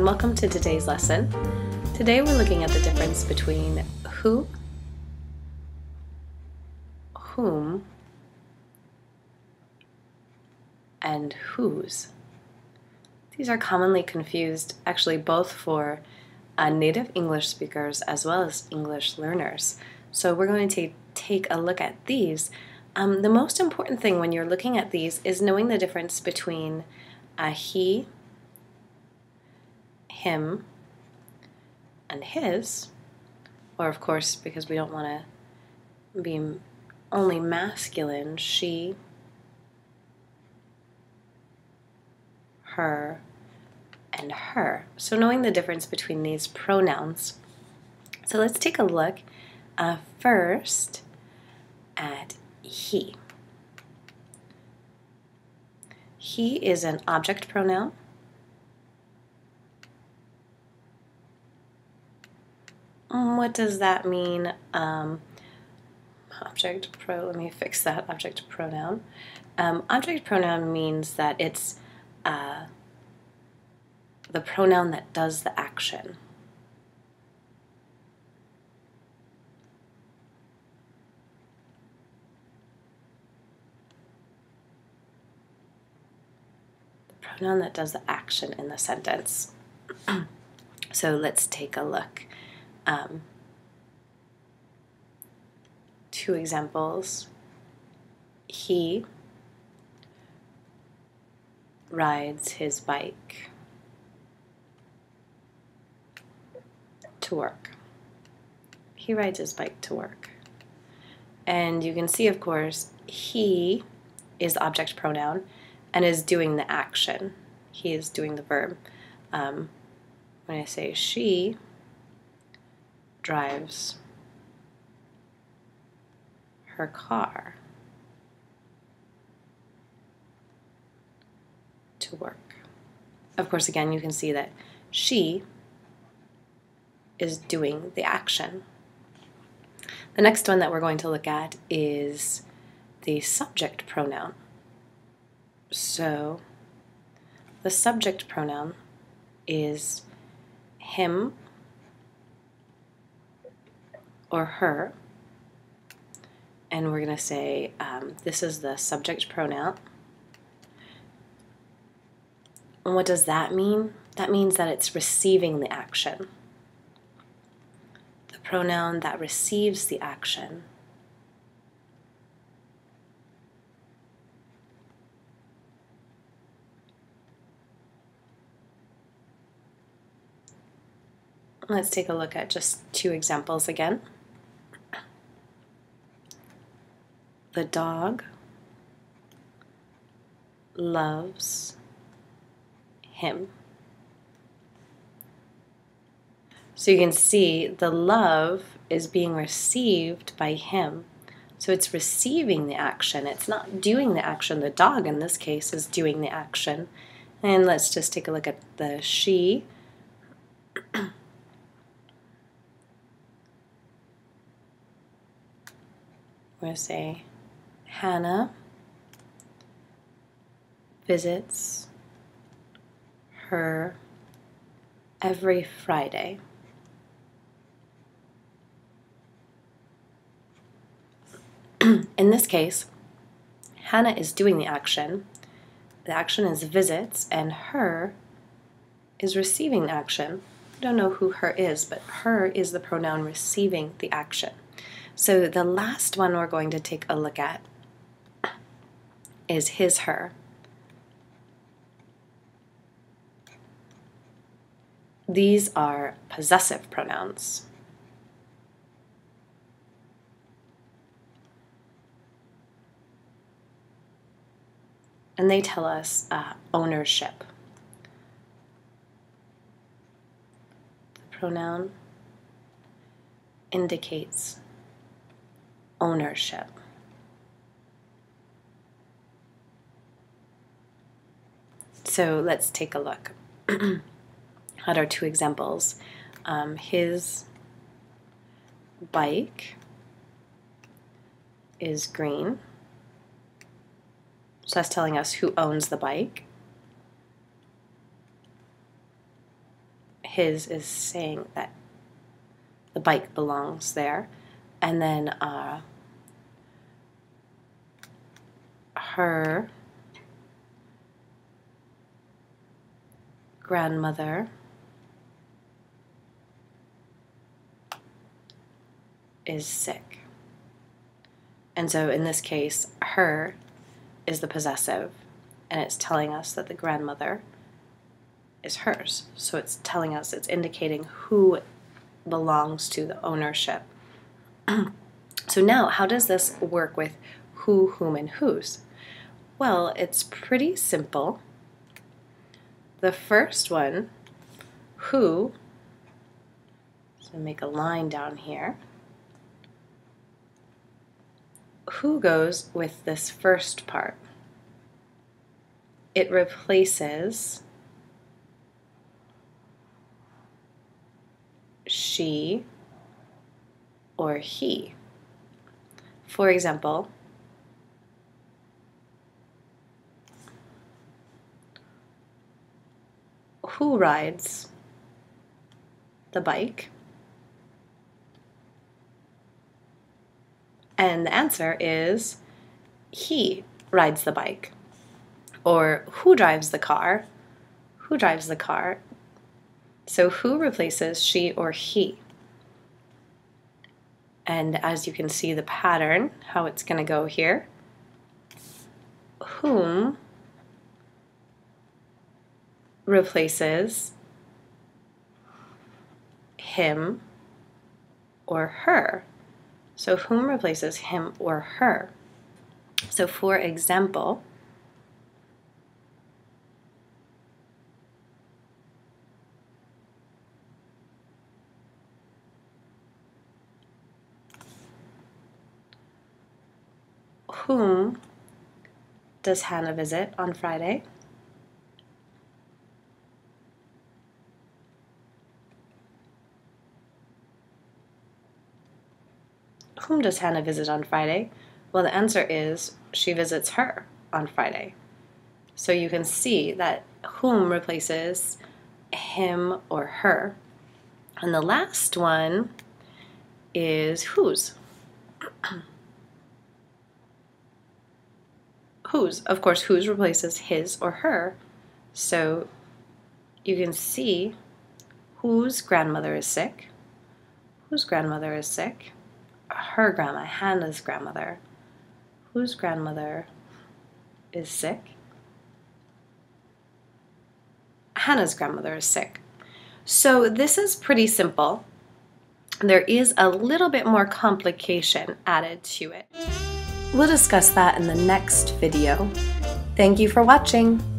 welcome to today's lesson. Today we're looking at the difference between who, whom, and whose. These are commonly confused, actually both for native English speakers as well as English learners. So we're going to take a look at these. The most important thing when you're looking at these is knowing the difference between he, him, and his, or of course, because we don't want to be only masculine, she, her, and her. So knowing the difference between these pronouns. So let's take a look first at he. He is an object pronoun. What does that mean? Let me fix that, object pronoun. Object pronoun means that it's the pronoun that does the action. The pronoun that does the action in the sentence. So let's take a look. Two examples. He rides his bike to work. He rides his bike to work. And you can see, of course, he is the object pronoun and is doing the action. He is doing the verb. When I say she drives her car to work. Of course, again, you can see that she is doing the action. The next one that we're going to look at is the subject pronoun. So the subject pronoun is him or her, and we're going to say this is the subject pronoun. And what does that mean? That means that it's receiving the action. The pronoun that receives the action. Let's take a look at just two examples again. The dog loves him. So you can see the love is being received by him. So it's receiving the action. It's not doing the action. The dog in this case is doing the action. And let's just take a look at the she. We're going to say Hannah visits her every Friday. In this case, Hannah is doing the action. The action is visits, and her is receiving the action. I don't know who her is, but her is the pronoun receiving the action. So the last one we're going to take a look at is his, her. These are possessive pronouns. And they tell us ownership. The pronoun indicates ownership. So let's take a look at our two examples. His bike is green. So that's telling us who owns the bike. his is saying that the bike belongs there. And then her grandmother is sick. And so in this case, her is the possessive, and it's telling us that the grandmother is hers. So it's telling us, it's indicating who belongs to the ownership. So now, how does this work with who, whom, and whose? Well, it's pretty simple. The first one, who, so make a line down here. Who goes with this first part? It replaces she or he. For example, who rides the bike? And the answer is he rides the bike. Or who drives the car? Who drives the car? So who replaces she or he? And as you can see the pattern, how it's going to go here. Whom replaces him or her. So whom replaces him or her? So for example, whom does Hannah visit on Friday? Whom does Hannah visit on Friday? Well, the answer is she visits her on Friday. So you can see that whom replaces him or her. And the last one is whose. Whose. Of course, whose replaces his or her. So you can see whose grandmother is sick. Whose grandmother is sick? Her grandma, Hannah's grandmother. Whose grandmother is sick? Hannah's grandmother is sick. So this is pretty simple. There is a little bit more complication added to it. We'll discuss that in the next video. Thank you for watching.